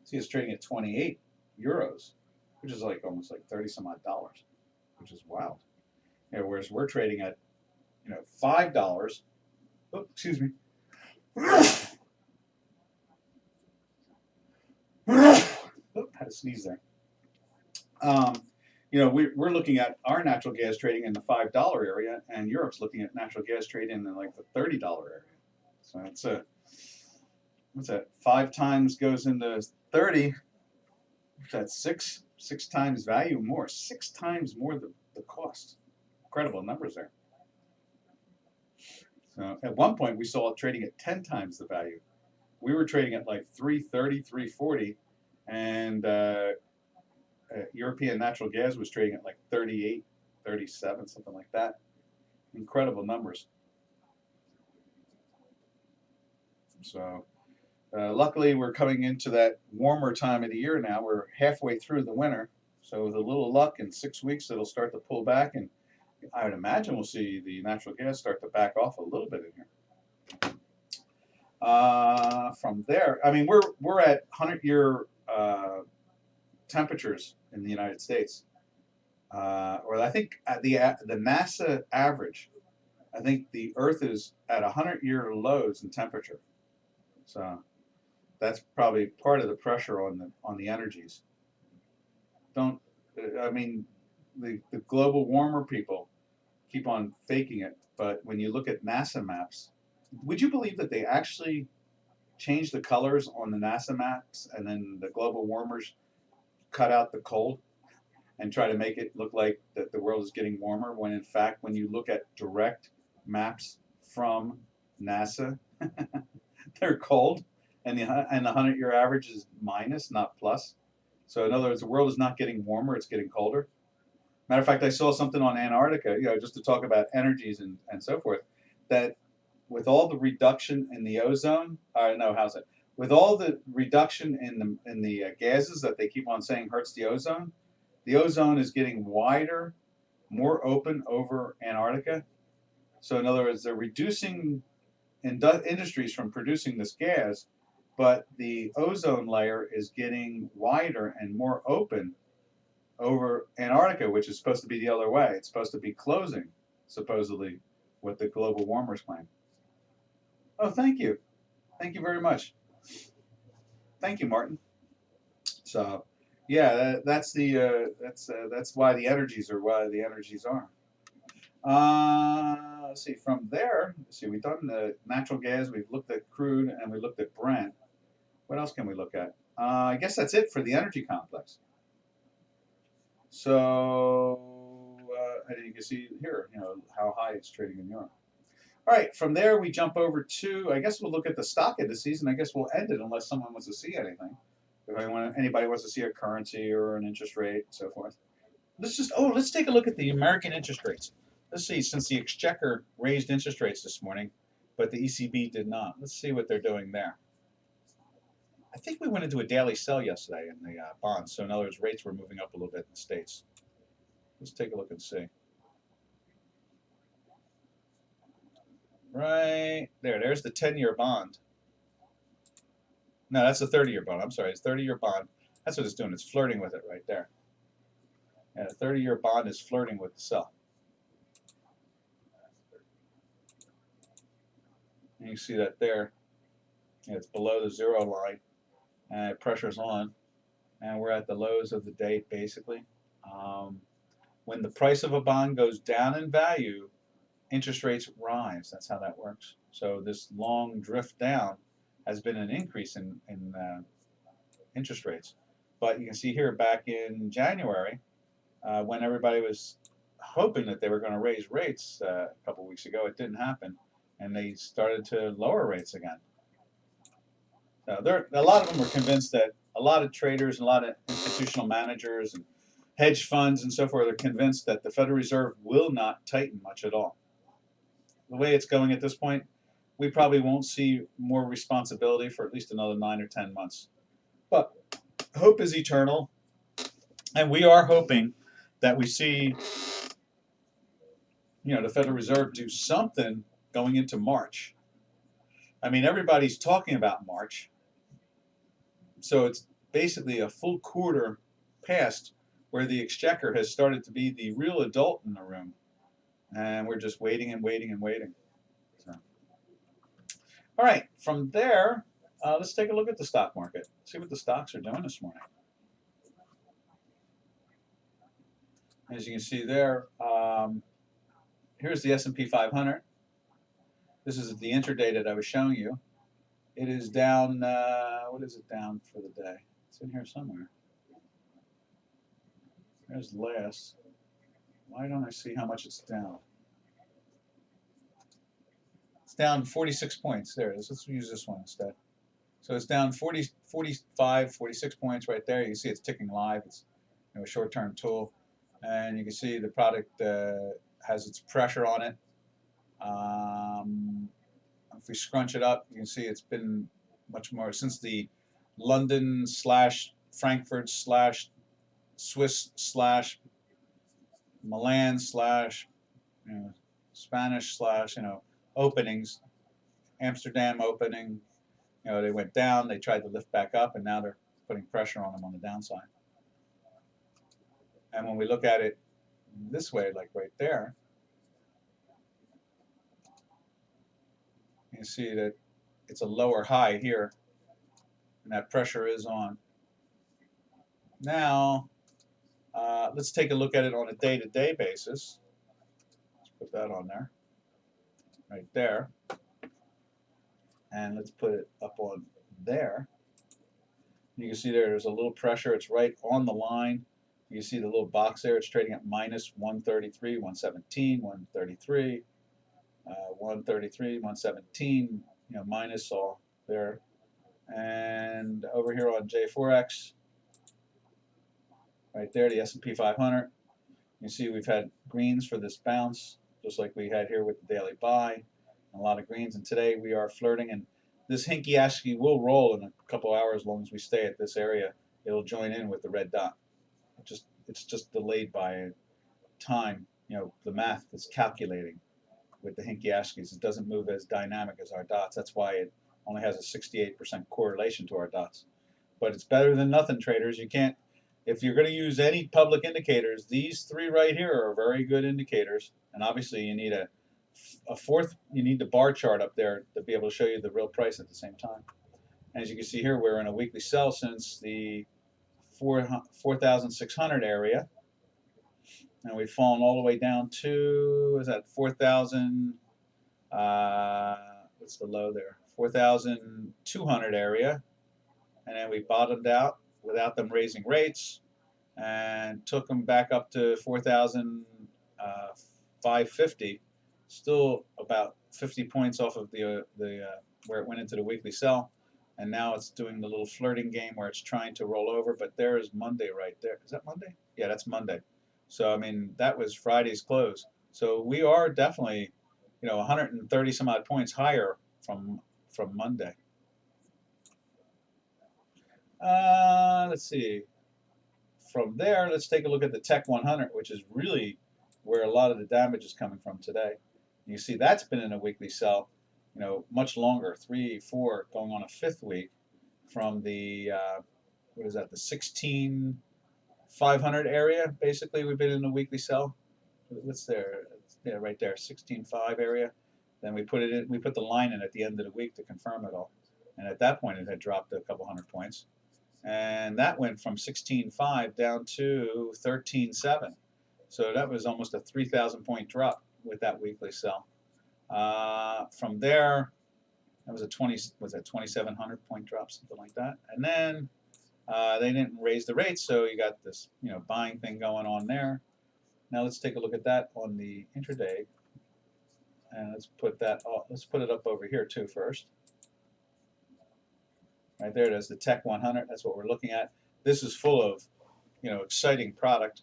See, it's trading at 28 euros, which is like almost like 30 some odd dollars, which is wild. Whereas we're trading at $5. Oh, excuse me. Oh, had to sneeze there. We're looking at our natural gas trading in the $5 area, and Europe's looking at natural gas trading in like the $30 area. So it's what's that? 5 times goes into 30. That's six times value more. 6 times more the cost. Incredible numbers there. So at one point we saw it trading at 10 times the value. We were trading at like 330, 340, and European natural gas was trading at like 38, 37, something like that. Incredible numbers. So luckily we're coming into that warmer time of the year now. We're halfway through the winter. So with a little luck, in 6 weeks it'll start to pull back, and I would imagine we'll see the natural gas start to back off a little bit in here. From there, I mean, we're at 100-year temperatures in the United States, or I think at the NASA average, I think the Earth is at 100-year lows in temperature. So That's probably part of the pressure on the energies. Don't I mean the global warmer people keep on faking it, but when you look at NASA maps, would you believe that they actually change the colors on the NASA maps and then the global warmers cut out the cold and try to make it look like that the world is getting warmer when in fact when you look at direct maps from NASA they're cold and the 100-year average is minus, not plus. So in other words, the world is not getting warmer, it's getting colder. Matter of fact, I saw something on Antarctica, just to talk about energies and so forth, that with all the reduction in the ozone, no, how's it? With all the reduction in the gases that they keep on saying hurts the ozone is getting wider, more open over Antarctica. So in other words, they're reducing industries from producing this gas, but the ozone layer is getting wider and more open over Antarctica, which is supposed to be the other way. It's supposed to be closing, supposedly, what the global warmers claim. Oh, thank you. Thank you very much. Thank you, Martin. So, yeah, that's why the energies are why the energies are. Let's see. From there, let's see. We've done the natural gas. We've looked at crude, and we looked at Brent. What else can we look at? I guess that's it for the energy complex. So, you can see here, how high it's trading in Europe. All right, from there we jump over to, I guess we'll look at the stock indices, and I guess we'll end it unless someone wants to see anything. If anybody wants to see a currency or an interest rate and so forth. Let's take a look at the American interest rates. Let's see, since the Exchequer raised interest rates this morning, but the ECB did not. Let's see what they're doing there. I think we went into a daily sell yesterday in the bonds. So in other words, rates were moving up a little bit in the States. Let's take a look and see. Right there, there's the 10-year bond. No, that's the 30-year bond. I'm sorry, it's 30-year bond. That's what it's doing. It's flirting with it right there. And the 30-year bond is flirting with the sell. And you see that there. It's below the zero line. And pressure's on. And we're at the lows of the day, basically. When the price of a bond goes down in value, interest rates rise. That's how that works. So this long drift down has been an increase in interest rates. But you can see here back in January, when everybody was hoping that they were going to raise rates a couple weeks ago, it didn't happen. And they started to lower rates again. So a lot of them were convinced that a lot of traders and a lot of institutional managers and hedge funds and so forth are convinced that the Federal Reserve will not tighten much at all. The way it's going at this point, we probably won't see more responsibility for at least another 9 or 10 months. But hope is eternal, and we are hoping that we see, the Federal Reserve do something going into March. I mean, everybody's talking about March, so it's basically a full quarter past where the Exchequer has started to be the real adult in the room, and we're just waiting and waiting and waiting. So. All right, from there, let's take a look at the stock market. See what the stocks are doing this morning. As you can see there, here's the S&P 500. This is the intraday that I was showing you. It is down, what is it down for the day? It's in here somewhere. There's last. Why don't I see how much it's down? It's down 46 points. There it is. Let's use this one instead. So it's down 45, 46 points right there. You can see it's ticking live. It's a short-term tool. And you can see the product has its pressure on it. If we scrunch it up, you can see it's been much more since the London / Frankfurt / Swiss / Milan / Spanish / openings, Amsterdam opening, they went down, they tried to lift back up, and now they're putting pressure on them on the downside. And when we look at it this way, like right there, you see that it's a lower high here, and that pressure is on. Now, let's take a look at it on a day-to-day basis. Let's put that on there, right there. And let's put it up on there. You can see there's a little pressure. It's right on the line. You can see the little box there. It's trading at minus 133, 117, 133, 133, 117, minus all there. And over here on J4X, right there, the S&P 500, you see we've had greens for this bounce, just like we had here with the daily buy. A lot of greens, and today we are flirting, and this hinky asky will roll in a couple hours as long as we stay at this area. It'll join in with the red dot. It's just delayed by time. The math is calculating with the hinky askies. It doesn't move as dynamic as our dots. That's why it only has a 68% correlation to our dots. But it's better than nothing, traders. You can't, if you're going to use any public indicators, these three right here are very good indicators. And obviously you need a fourth, you need the bar chart up there to be able to show you the real price at the same time. And as you can see here, we're in a weekly sell since the 4,600 area, and we've fallen all the way down to, is that 4,000, what's the low there, 4,200 area, and then we bottomed out without them raising rates and took them back up to 4,550, still about 50 points off of the where it went into the weekly sell. And now it's doing the little flirting game where it's trying to roll over, but there is Monday right there. Is that Monday? Yeah, that's Monday. So, I mean, that was Friday's close. So we are definitely, 130 some odd points higher from Monday. Let's see. From there, let's take a look at the Tech 100, which is really where a lot of the damage is coming from today. You see that's been in a weekly sell, much longer, 3, 4, going on a 5th week from the, what is that, the 16,500 area. Basically, we've been in a weekly sell. What's there? Yeah, right there, 16.5 area. Then we put it in, we put the line in at the end of the week to confirm it all. And at that point, it had dropped a couple hundred points. And that went from 16.5 down to 13.7. So that was almost a 3,000 point drop with that weekly sell. From there, that was a 2,700 point drop, something like that. And then they didn't raise the rates, so you got this, buying thing going on there. Now let's take a look at that on the intraday, and let's put that. Let's put it up over here too first. Right there it is, the Tech 100. That's what we're looking at. This is full of, exciting product.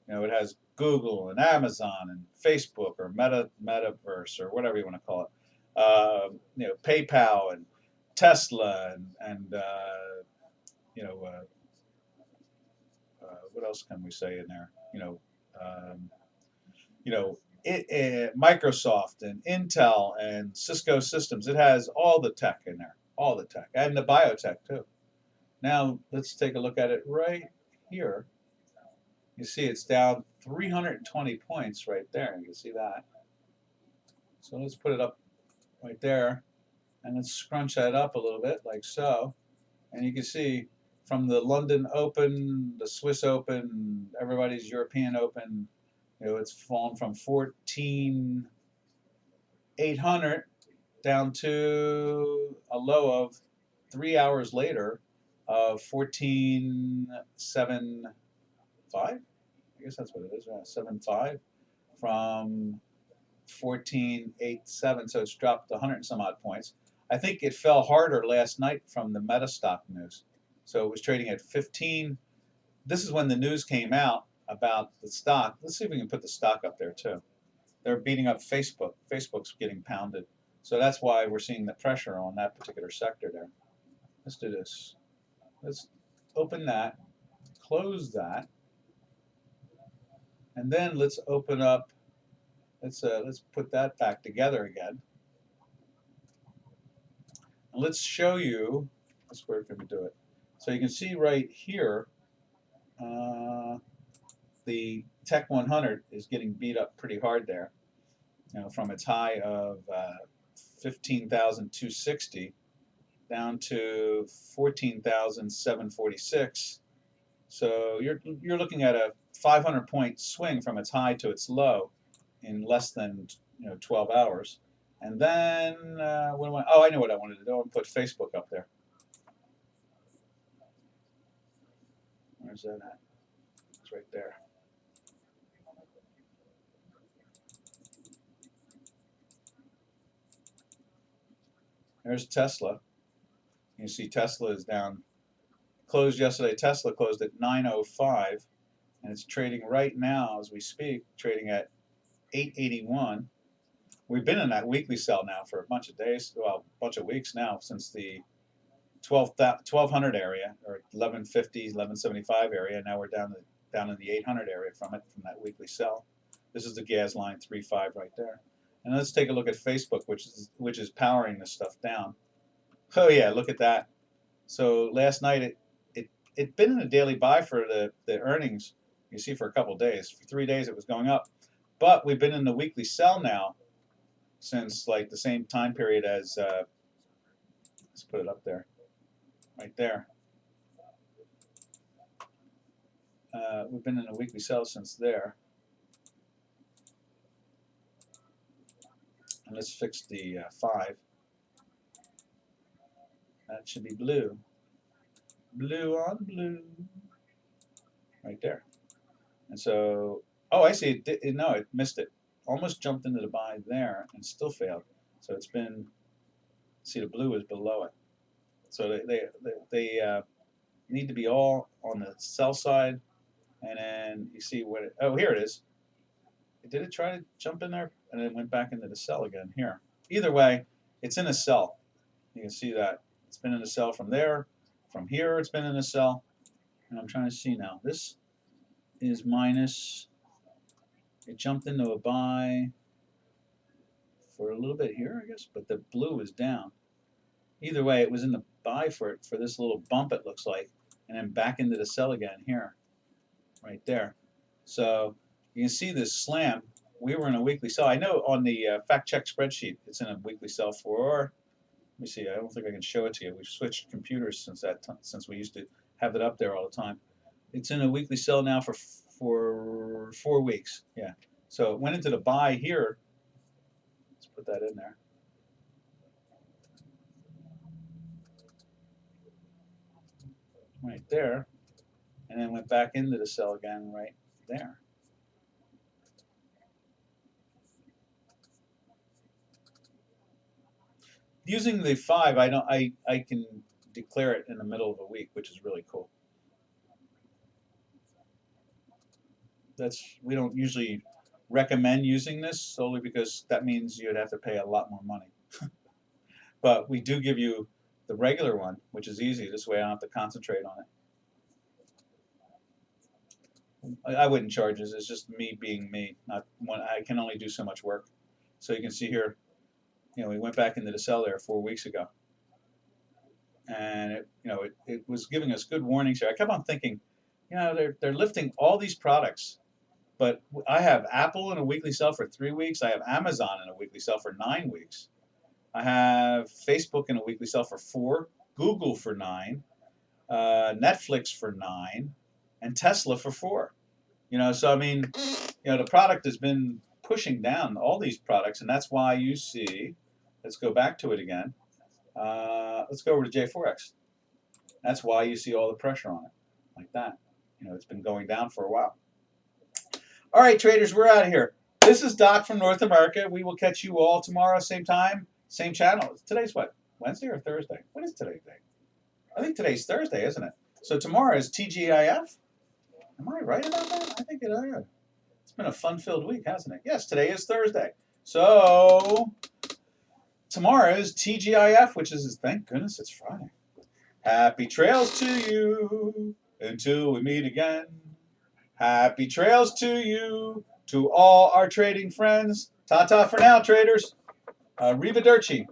It has Google and Amazon and Facebook or Metaverse or whatever you want to call it. PayPal and Tesla and what else can we say in there? Microsoft and Intel and Cisco Systems. It has all the tech in there, all the tech, and the biotech too. Now let's take a look at it right here. You see it's down 320 points right there. You can see that. So let's put it up right there, and let's scrunch that up a little bit like so. And you can see from the London Open, the Swiss Open, everybody's European Open, it's fallen from 14,800 down to a low of 3 hours later of 14,750. I guess that's what it is, 7.5 from 14.87, so it's dropped 100 and some odd points. I think it fell harder last night from the Meta stock news. So it was trading at 15. This is when the news came out about the stock. Let's see if we can put the stock up there too. They're beating up Facebook. Facebook's getting pounded. So that's why we're seeing the pressure on that particular sector there. Let's do this. Let's open that, close that, and then let's open up. Let's put that back together again. And let's show you. Where can we do it? So you can see right here, the Tech 100 is getting beat up pretty hard there. From its high of 15,260 down to 14,746. So you're looking at a 500-point swing from its high to its low in less than 12 hours. And then oh, I know what I wanted to do. I put Facebook up there. Where's that at? It's right there. There's Tesla. You see Tesla is down. Closed yesterday. Tesla closed at 905, and it's trading right now as we speak, trading at 881. We've been in that weekly sell now for a bunch of days, well, a bunch of weeks now, since the 1200 area, or 1150, 1175 area. Now we're down in the 800 area from that weekly sell. This is the gas line 35 right there. And let's take a look at Facebook, which is powering this stuff down. Oh yeah, look at that. So last night it'd been in a daily buy for the earnings. You see, for a couple days, for 3 days it was going up, but we've been in the weekly sell now since like the same time period as let's put it up there, right there. We've been in a weekly sell since there. And let's fix the 5. That should be blue. Blue on blue. Right there. And so, oh, I see. No, it missed it. Almost jumped into the buy there and still failed. So it's been, see, the blue is below it. So they need to be all on the sell side. And then you see what it, oh, here it is. Did it try to jump in there? And then it went back into the sell again here. Either way, it's in a sell. You can see that. It's been in a sell from there. From here, it's been in a sell. And I'm trying to see now. This is minus. It jumped into a buy for a little bit here, I guess, but the blue is down. Either way, it was in the buy for this little bump, it looks like, and then back into the sell again here, right there. So you can see this slam. We were in a weekly sell. I know on the fact check spreadsheet, it's in a weekly sell for, let me see, I don't think I can show it to you. We've switched computers since we used to have it up there all the time. It's in a weekly sell now for 4 weeks. Yeah. So it went into the buy here. Let's put that in there. Right there. And then went back into the sell again right there. Using the 5, I can declare it in the middle of a week, which is really cool. We don't usually recommend using this solely because that means you'd have to pay a lot more money. But we do give you the regular one, which is easy. This way I don't have to concentrate on it. I wouldn't charge this. It's just me being me. Not one. I can only do so much work. So you can see here, we went back into the sell there 4 weeks ago, and it was giving us good warnings here. I kept on thinking, they're lifting all these products, but I have Apple in a weekly sell for 3 weeks. I have Amazon in a weekly sell for 9 weeks. I have Facebook in a weekly sell for 4, Google for 9, Netflix for 9, and Tesla for 4. So I mean, the product has been pushing down all these products, and that's why you see. Let's go back to it again. Let's go over to J4X. That's why you see all the pressure on it, like that. It's been going down for a while. All right, traders, we're out of here. This is Doc from North America. We will catch you all tomorrow, same time, same channel. Today's what? Wednesday or Thursday? What is today's day? I think today's Thursday, isn't it? So tomorrow is TGIF. Am I right about that? I think it is. It's been a fun-filled week, hasn't it? Yes, today is Thursday. So tomorrow is TGIF, which is, thank goodness it's Friday. Happy trails to you until we meet again. Happy trails to you, to all our trading friends. Ta-ta for now, traders. Arrivederci.